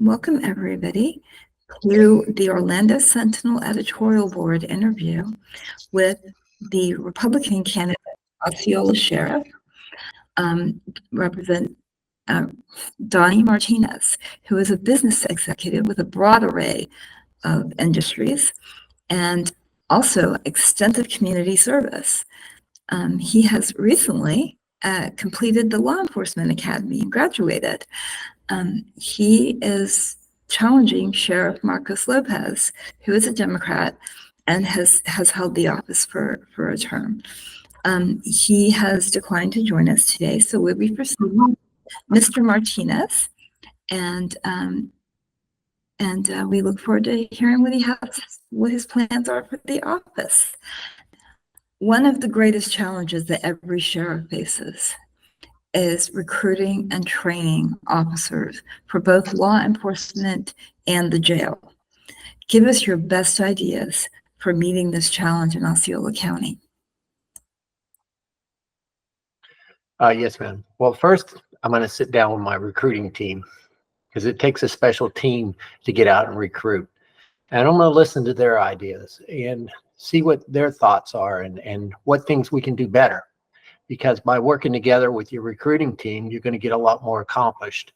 Welcome everybody to the Orlando Sentinel Editorial Board interview with the Republican candidate, Osceola Sheriff, Representative Donnie Martinez, who is a business executive with a broad array of industries and also extensive community service. He has recently completed the Law Enforcement Academy and graduated. He is challenging Sheriff Marcos Lopez, who is a Democrat and has held the office for a term. He has declined to join us today, so we'll be proceeding with Mr. Martinez, and we look forward to hearing what his plans are for the office. One of the greatest challenges that every sheriff faces is recruiting and training officers for both law enforcement and the jail. Give us your best ideas for meeting this challenge in Osceola County. Yes, ma'am. Well, first, I'm going to sit down with my recruiting team because it takes a special team to get out and recruit. And I'm going to listen to their ideas and see what their thoughts are and what things we can do better. Because by working together with your recruiting team, you're going to get a lot more accomplished.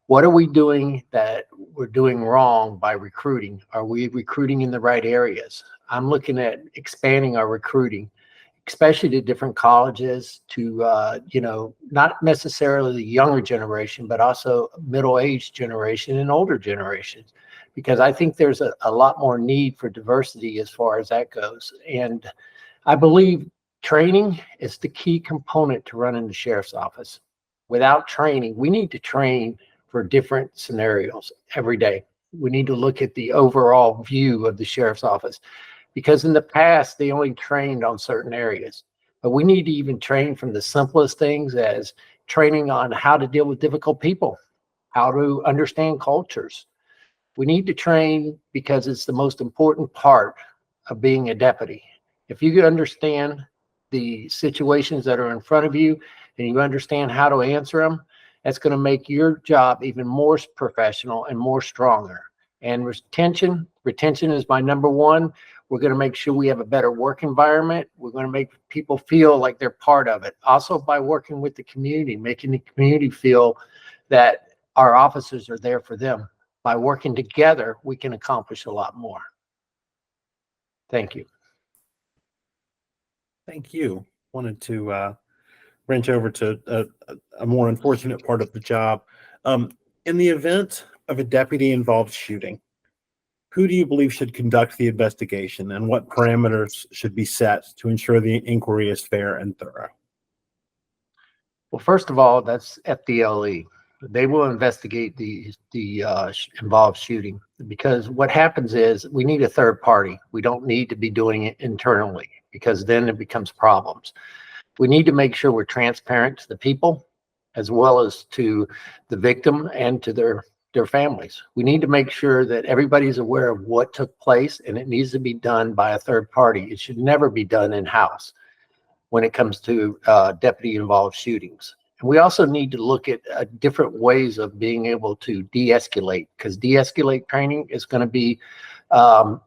What are we doing that we're doing wrong by recruiting? Are we recruiting in the right areas? I'm looking at expanding our recruiting, especially to different colleges, to, not necessarily the younger generation, but also middle-aged generation and older generations, because I think there's a lot more need for diversity as far as that goes. And I believe training is the key component to running the sheriff's office. Without training, we need to train for different scenarios every day. We need to look at the overall view of the sheriff's office, because in the past, they only trained on certain areas. But we need to even train from the simplest things as training on how to deal with difficult people, how to understand cultures. We need to train because it's the most important part of being a deputy. If you understand the situations that are in front of you and you understand how to answer them, that's going to make your job even more professional and more stronger. And retention is my number one. We're going to make sure we have a better work environment. We're going to make people feel like they're part of it. Also by working with the community, making the community feel that our officers are there for them. By working together, we can accomplish a lot more. Thank you. Thank you. Wanted to wrench over to a more unfortunate part of the job. In the event of a deputy-involved shooting, who do you believe should conduct the investigation, and what parameters should be set to ensure the inquiry is fair and thorough? Well, first of all, that's FDLE. They will investigate the involved shooting, because what happens is we need a third party. We don't need to be doing it internally, because then it becomes problems. We need to make sure we're transparent to the people as well as to the victim and to their families. We need to make sure that everybody's aware of what took place, and it needs to be done by a third party. It should never be done in-house when it comes to deputy-involved shootings. And we also need to look at different ways of being able to de-escalate, because de-escalate training is going to be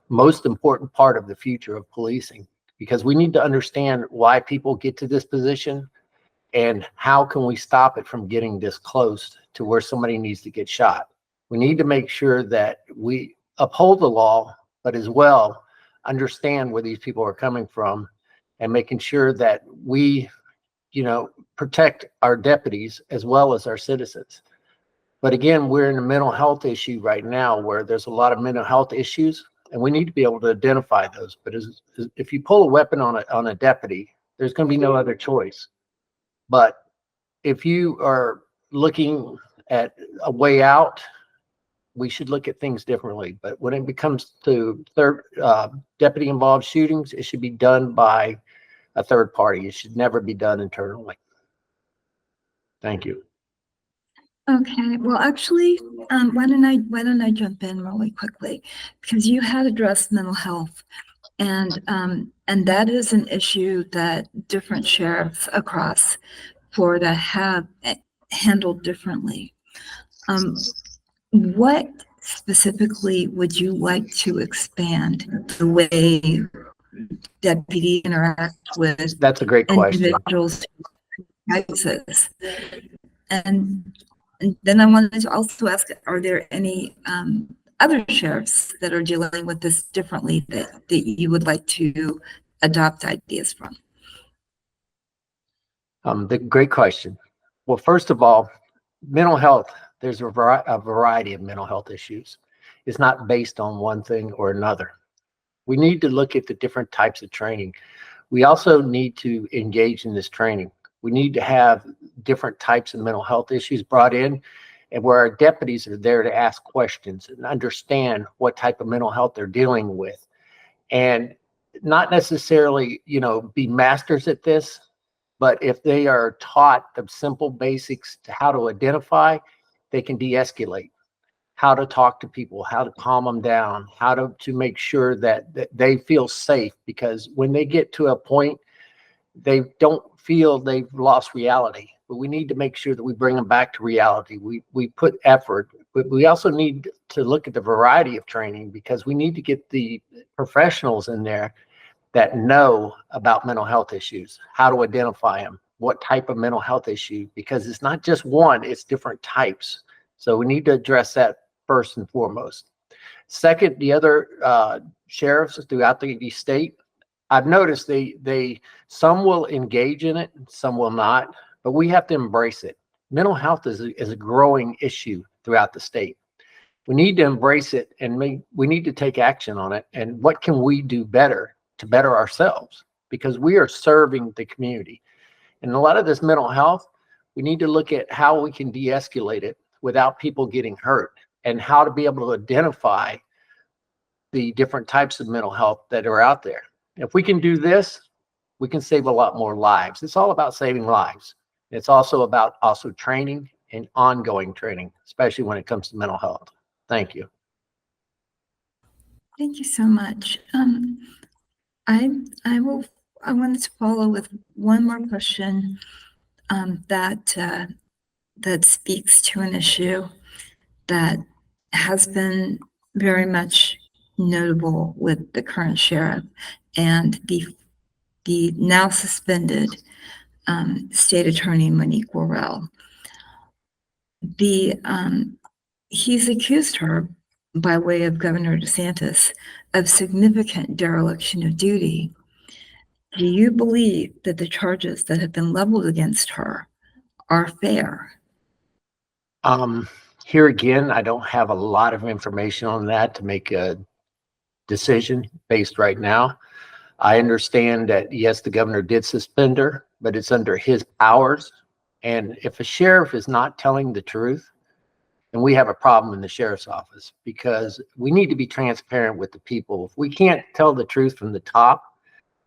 most important part of the future of policing, because we need to understand why people get to this position and how can we stop it from getting this close to where somebody needs to get shot. We need to make sure that we uphold the law, but as well understand where these people are coming from, and making sure that we, protect our deputies as well as our citizens. But again, we're in a mental health issue right now where there's a lot of mental health issues, and we need to be able to identify those. But if you pull a weapon on a deputy, there's going to be no other choice. But if you are looking at a way out, we should look at things differently. But when it comes to deputy involved shootings, it should be done by a third party. It should never be done internally. Thank you. Okay, well, actually, why don't I jump in really quickly, because you had addressed mental health, and that is an issue that different sheriffs across Florida have handled differently. what specifically would you like to expand the way deputy interact with That's a great question. individuals who crisis? And then I wanted to also ask, are there any other sheriffs that are dealing with this differently that you would like to adopt ideas from? The great question. Well, first of all, mental health, there's a variety of mental health issues. It's not based on one thing or another. We need to look at the different types of training. We also need to engage in this training. We need to have different types of mental health issues brought in, and where our deputies are there to ask questions and understand what type of mental health they're dealing with. And not necessarily, be masters at this, but if they are taught the simple basics to how to identify, they can de-escalate, how to talk to people, how to calm them down, how to make sure that they feel safe, because when they get to a point, they don't feel they've lost reality. But we need to make sure that we bring them back to reality. We put effort, but we also need to look at the variety of training, because we need to get the professionals in there that know about mental health issues, how to identify them, what type of mental health issue, because it's not just one, it's different types. So we need to address that first and foremost. Second, the other sheriffs throughout the state, I've noticed some will engage in it, some will not, but we have to embrace it. Mental health is a growing issue throughout the state. We need to embrace it, and we need to take action on it. And what can we do better to better ourselves? Because we are serving the community. And a lot of this mental health, we need to look at how we can de-escalate it without people getting hurt, and how to be able to identify the different types of mental health that are out there. If we can do this, we can save a lot more lives. It's all about saving lives. It's also about training and ongoing training, especially when it comes to mental health. Thank you. Thank you so much. I wanted to follow with one more question that speaks to an issue that has been very much notable with the current sheriff and the now suspended state attorney Monique Worrell. He's accused her, by way of Governor DeSantis, of significant dereliction of duty. Do you believe that the charges that have been leveled against her are fair? Here again, I don't have a lot of information on that to make a decision based right now. I understand that, yes, the governor did suspend her, but it's under his powers. And if a sheriff is not telling the truth, then we have a problem in the sheriff's office, because we need to be transparent with the people. If we can't tell the truth from the top,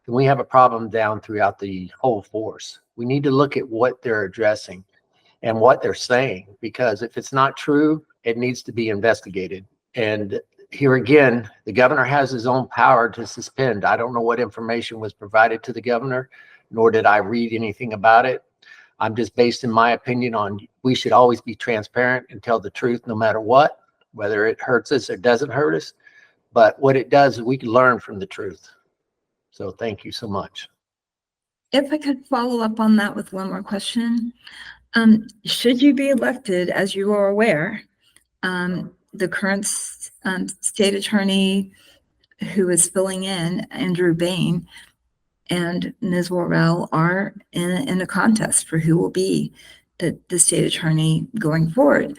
then we have a problem down throughout the whole force. We need to look at what they're addressing and what they're saying, because if it's not true, it needs to be investigated. And here again, the governor has his own power to suspend. I don't know what information was provided to the governor, nor did I read anything about it. I'm just basing my opinion on, we should always be transparent and tell the truth no matter what, whether it hurts us or doesn't hurt us. But what it does is we can learn from the truth. So thank you so much. If I could follow up on that with one more question. Should you be elected, as you are aware, the current state attorney who is filling in, Andrew Bain, and Ms. Worrell are in a contest for who will be the state attorney going forward.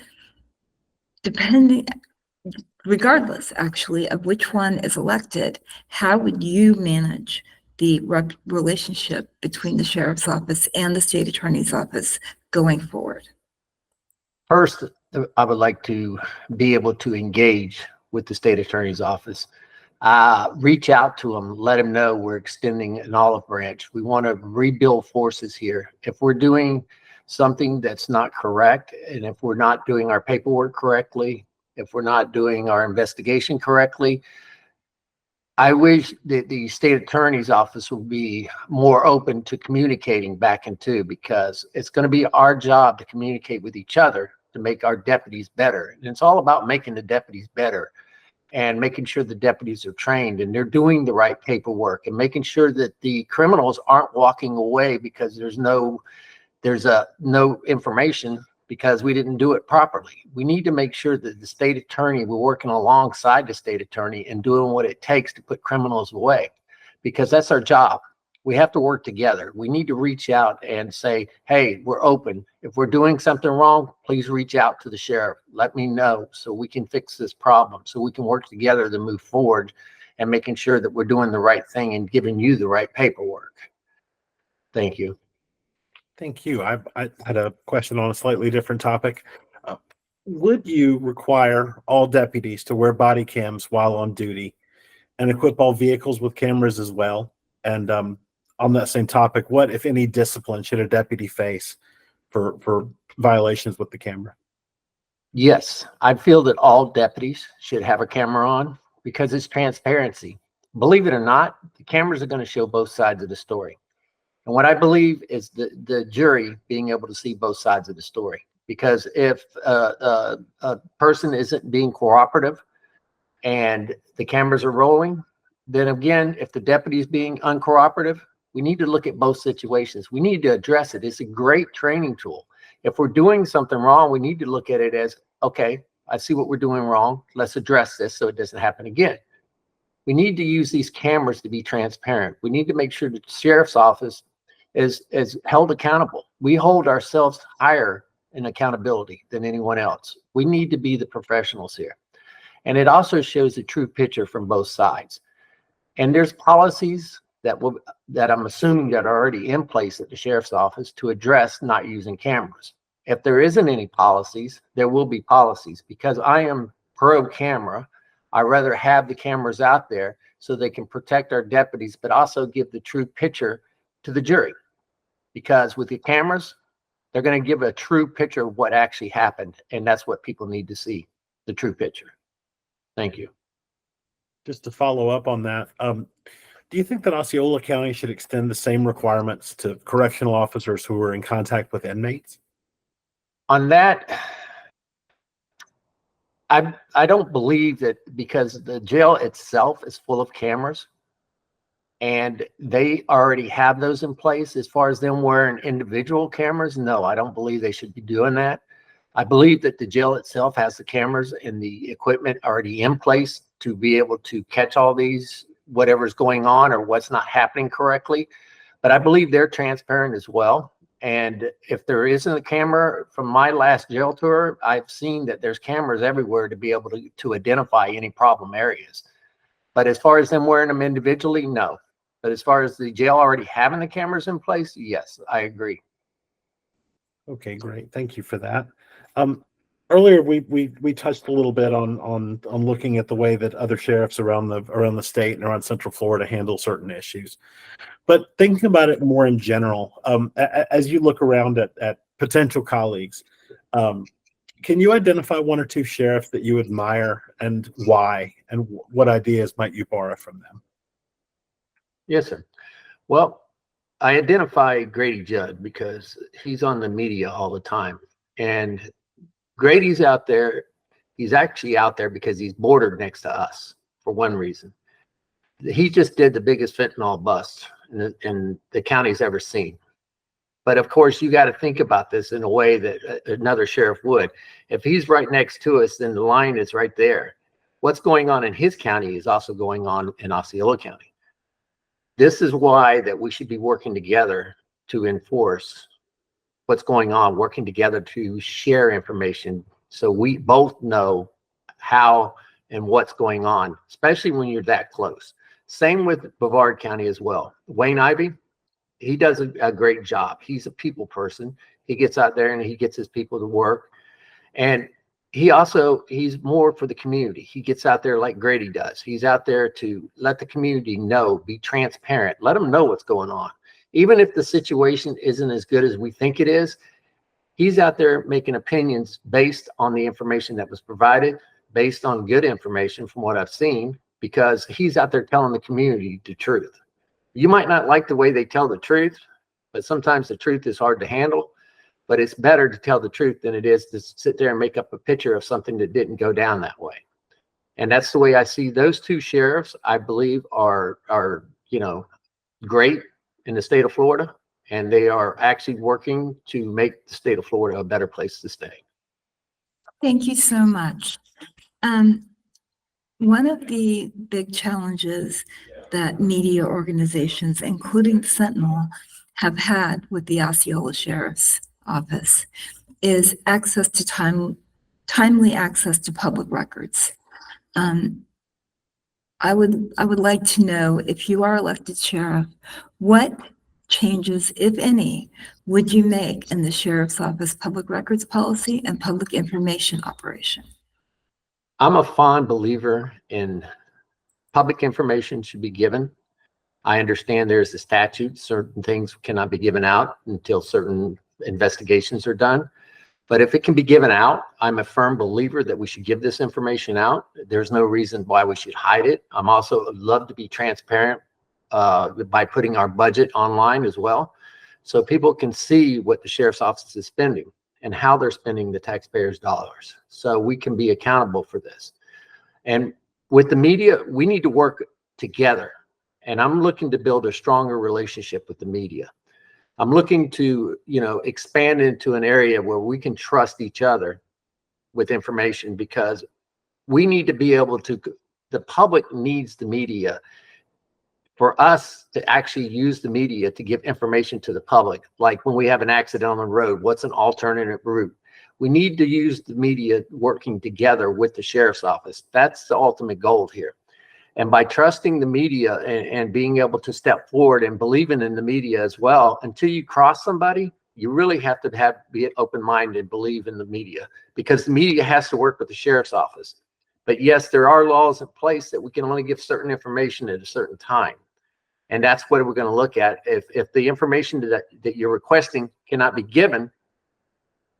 Regardless, actually, of which one is elected, how would you manage the relationship between the sheriff's office and the state attorney's office going forward? First, I would like to be able to engage with the state attorney's office. Reach out to them, let them know we're extending an olive branch. We want to rebuild forces here. If we're doing something that's not correct, and if we're not doing our paperwork correctly, if we're not doing our investigation correctly, I wish that the state attorney's office would be more open to communicating back into, because it's going to be our job to communicate with each other, to make our deputies better. And it's all about making the deputies better and making sure the deputies are trained and they're doing the right paperwork and making sure that the criminals aren't walking away because there's no information because we didn't do it properly. We need to make sure that the state attorney, we're working alongside the state attorney and doing what it takes to put criminals away, because that's our job. We have to work together. We need to reach out and say, hey, we're open. If we're doing something wrong, please reach out to the sheriff. Let me know so we can fix this problem, so we can work together to move forward and making sure that we're doing the right thing and giving you the right paperwork. Thank you. Thank you. I had a question on a slightly different topic. Would you require all deputies to wear body cams while on duty and equip all vehicles with cameras as well? And on that same topic, what, if any, discipline should a deputy face for violations with the camera? Yes, I feel that all deputies should have a camera on because it's transparency. Believe it or not, the cameras are going to show both sides of the story. And what I believe is the jury being able to see both sides of the story. Because if a person isn't being cooperative and the cameras are rolling, then again, if the deputy is being uncooperative, we need to look at both situations. We need to address it. It's a great training tool. If we're doing something wrong, we need to look at it as, okay, I see what we're doing wrong. Let's address this so it doesn't happen again. We need to use these cameras to be transparent. We need to make sure that the sheriff's office is held accountable. We hold ourselves higher in accountability than anyone else. We need to be the professionals here. And it also shows the true picture from both sides. And there's policies that I'm assuming that are already in place at the sheriff's office to address not using cameras. If there isn't any policies, there will be policies, because I am pro camera. I rather have the cameras out there so they can protect our deputies, but also give the true picture to the jury. Because with the cameras, they're going to give a true picture of what actually happened. And that's what people need to see, the true picture. Thank you. Just to follow up on that, do you think that Osceola County should extend the same requirements to correctional officers who are in contact with inmates? On that, I don't believe that, because the jail itself is full of cameras and they already have those in place. As far as them wearing individual cameras, no, I don't believe they should be doing that. I believe that the jail itself has the cameras and the equipment already in place to be able to catch all these, whatever's going on or what's not happening correctly. But I believe they're transparent as well. And if there isn't a camera, from my last jail tour, I've seen that there's cameras everywhere to be able to identify any problem areas. But as far as them wearing them individually, no. But as far as the jail already having the cameras in place, yes, I agree. Okay, great. Thank you for that. Earlier, we touched a little bit on looking at the way that other sheriffs around the state and around Central Florida handle certain issues. But thinking about it more in general, as you look around at potential colleagues, can you identify one or two sheriffs that you admire and why, and what ideas might you borrow from them? Yes, sir. Well, I identify Grady Judd because he's on the media all the time. And Grady's out there. He's actually out there because he's bordered next to us for one reason. He just did the biggest fentanyl bust in the county's ever seen. But of course, you got to think about this in a way that another sheriff would. If he's right next to us, then the line is right there. What's going on in his county is also going on in Osceola County. This is why that we should be working together to enforce what's going on, working together to share information so we both know how and what's going on, especially when you're that close. Same with Brevard County as well. Wayne Ivey, he does a great job. He's a people person. He gets out there and he gets his people to work. And he's more for the community. He gets out there like Grady does. He's out there to let the community know, be transparent, let them know what's going on. Even if the situation isn't as good as we think it is, he's out there making opinions based on the information that was provided, based on good information from what I've seen, because he's out there telling the community the truth. You might not like the way they tell the truth, but sometimes the truth is hard to handle. but it's better to tell the truth than it is to sit there and make up a picture of something that didn't go down that way. And that's the way I see those two sheriffs. I believe are great in the state of Florida, and they are actually working to make the state of Florida a better place to stay. Thank you so much. One of the big challenges that media organizations, including Sentinel, have had with the Osceola Sheriff's Office is access to timely access to public records. I would like to know, if you are elected sheriff, what changes, if any, would you make in the Sheriff's Office public records policy and public information operation? I'm a fond believer in public information should be given. I understand there's a statute, certain things cannot be given out until certain investigations are done. But if it can be given out, I'm a firm believer that we should give this information out. There's no reason why we should hide it. I'm also love to be transparent by putting our budget online as well, so people can see what the sheriff's office is spending and how they're spending the taxpayers' dollars, so we can be accountable for this. And with the media, we need to work together. And I'm looking to build a stronger relationship with the media. I'm looking to, expand into an area where we can trust each other with information, because we need to be able to, the public needs the media for us to actually use the media to give information to the public. Like when we have an accident on the road, what's an alternative route? We need to use the media working together with the sheriff's office. That's the ultimate goal here. And by trusting the media and being able to step forward and believing in the media as well, until you cross somebody, you really have to be open-minded and believe in the media, because the media has to work with the sheriff's office. But yes, there are laws in place that we can only give certain information at a certain time. And that's what we're going to look at. If the information that you're requesting cannot be given,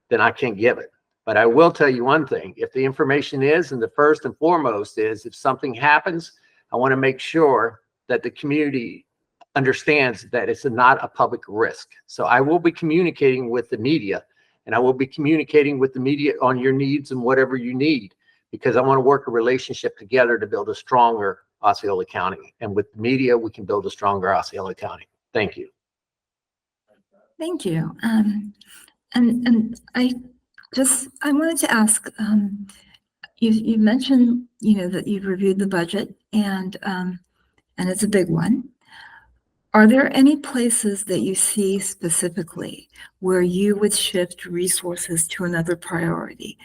then I can't give it. But I will tell you one thing: if the information is, and the first and foremost is, if something happens, I want to make sure that the community understands that it's not a public risk. So I will be communicating with the media, and I will be communicating with the media on your needs and whatever you need, because I want to work a relationship together to build a stronger Osceola County. And with the media, we can build a stronger Osceola County. Thank you. Thank you. And I wanted to ask, you mentioned, that you've reviewed the budget, and it's a big one. Are there any places that you see specifically where you would shift resources to another priority?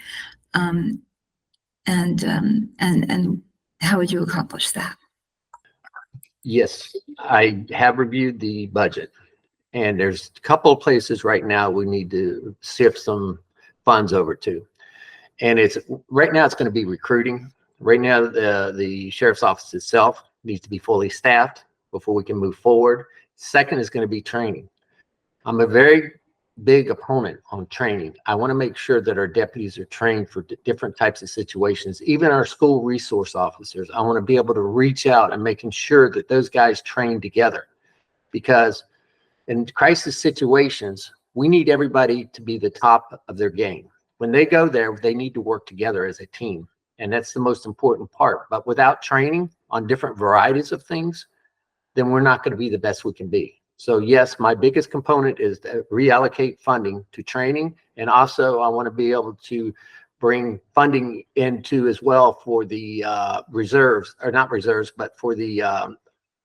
And how would you accomplish that? Yes, I have reviewed the budget, and there's a couple of places right now we need to shift some funds over to. And right now it's going to be recruiting. Right now, the sheriff's office itself needs to be fully staffed before we can move forward. Second is going to be training. I'm a very big opponent on training. I want to make sure that our deputies are trained for different types of situations. Even our school resource officers, I want to be able to reach out and making sure that those guys train together, because in crisis situations, we need everybody to be the top of their game. When they go there, they need to work together as a team. And that's the most important part. But without training on different varieties of things, then we're not going to be the best we can be. So yes, my biggest component is to reallocate funding to training. And also I want to be able to bring funding into as well for the reserves, or not reserves, but for the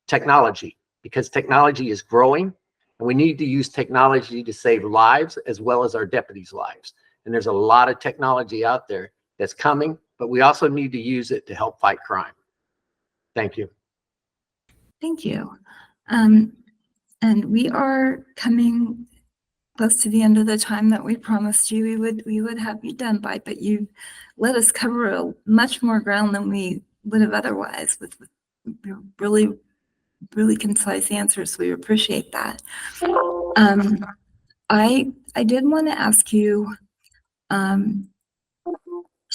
technology, because technology is growing and we need to use technology to save lives as well as our deputies' lives. And there's a lot of technology out there that's coming, but we also need to use it to help fight crime. Thank you. Thank you. And we are coming close to the end of the time that we promised you we would have you done by, but you let us cover much more ground than we would have otherwise, with really, really concise answers. We appreciate that. I did want to ask you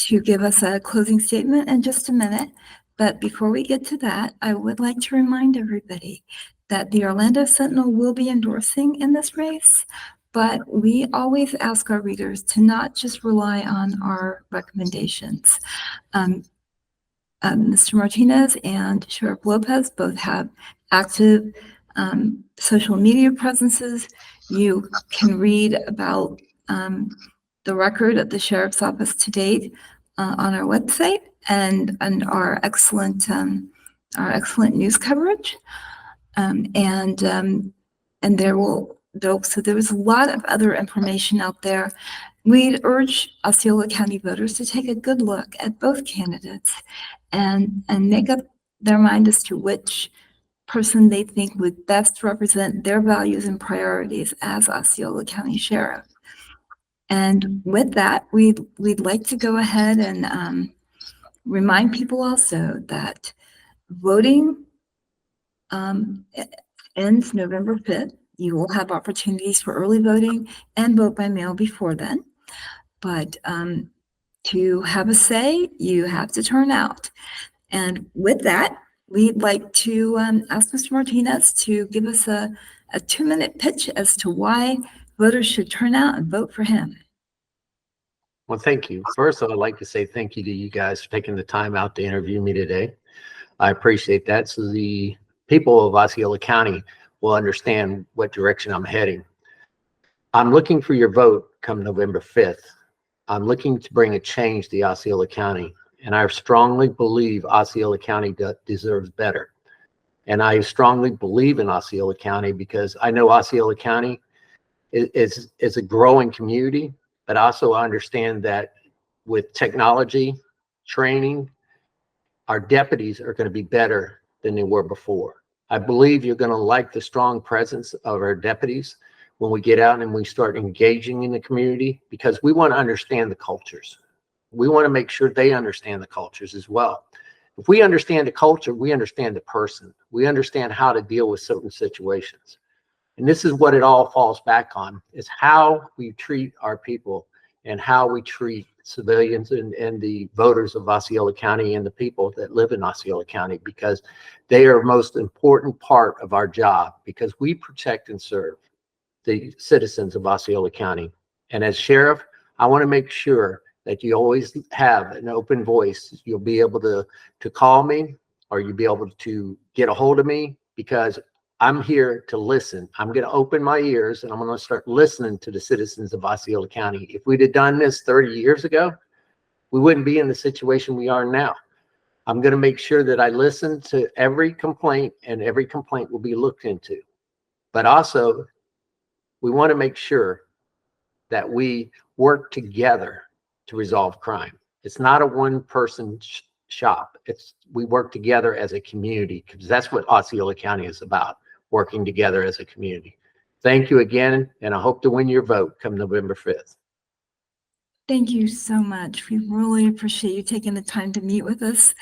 to give us a closing statement in just a minute. But before we get to that, I would like to remind everybody that the Orlando Sentinel will be endorsing in this race, but we always ask our readers to not just rely on our recommendations. Mr. Martinez and Sheriff Lopez both have active social media presences. You can read about the record of the Sheriff's Office to date on our website and our excellent news coverage. And so there was a lot of other information out there. We'd urge Osceola County voters to take a good look at both candidates and make up their mind as to which person they think would best represent their values and priorities as Osceola County Sheriff. And with that, we'd like to go ahead and remind people also that voting ends November 5th. You will have opportunities for early voting and vote by mail before then. But to have a say, you have to turn out. And with that, we'd like to ask Mr. Martinez to give us a 2-minute pitch as to why voters should turn out and vote for him. Well, thank you. First, I'd like to say thank you to you guys for taking the time out to interview me today. I appreciate that. So the people of Osceola County will understand what direction I'm heading. I'm looking for your vote come November 5th. I'm looking to bring a change to Osceola County, and I strongly believe Osceola County deserves better. And I strongly believe in Osceola County because I know Osceola County is a growing community, but also I understand that with technology, training, our deputies are going to be better than they were before. I believe you're going to like the strong presence of our deputies when we get out and we start engaging in the community, because we want to understand the cultures. We want to make sure they understand the cultures as well. If we understand the culture, we understand the person. We understand how to deal with certain situations. And this is what it all falls back on, is how we treat our people and how we treat civilians and the voters of Osceola County and the people that live in Osceola County, because they are the most important part of our job, because we protect and serve the citizens of Osceola County. And as sheriff, I want to make sure that you always have an open voice. You'll be able to call me, or you'll be able to get a hold of me, because I'm here to listen. I'm going to open my ears and I'm going to start listening to the citizens of Osceola County. If we'd have done this 30 years ago, we wouldn't be in the situation we are now. I'm going to make sure that I listen to every complaint, and every complaint will be looked into. But also, we want to make sure that we work together to resolve crime. It's not a one-person shop. We work together as a community, because that's what Osceola County is about, working together as a community. Thank you again, and I hope to win your vote come November 5th. Thank you so much. We really appreciate you taking the time to meet with us.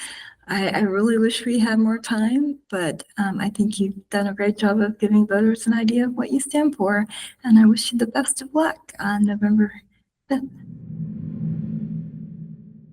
I really wish we had more time, but I think you've done a great job of giving voters an idea of what you stand for, and I wish you the best of luck on November 5th.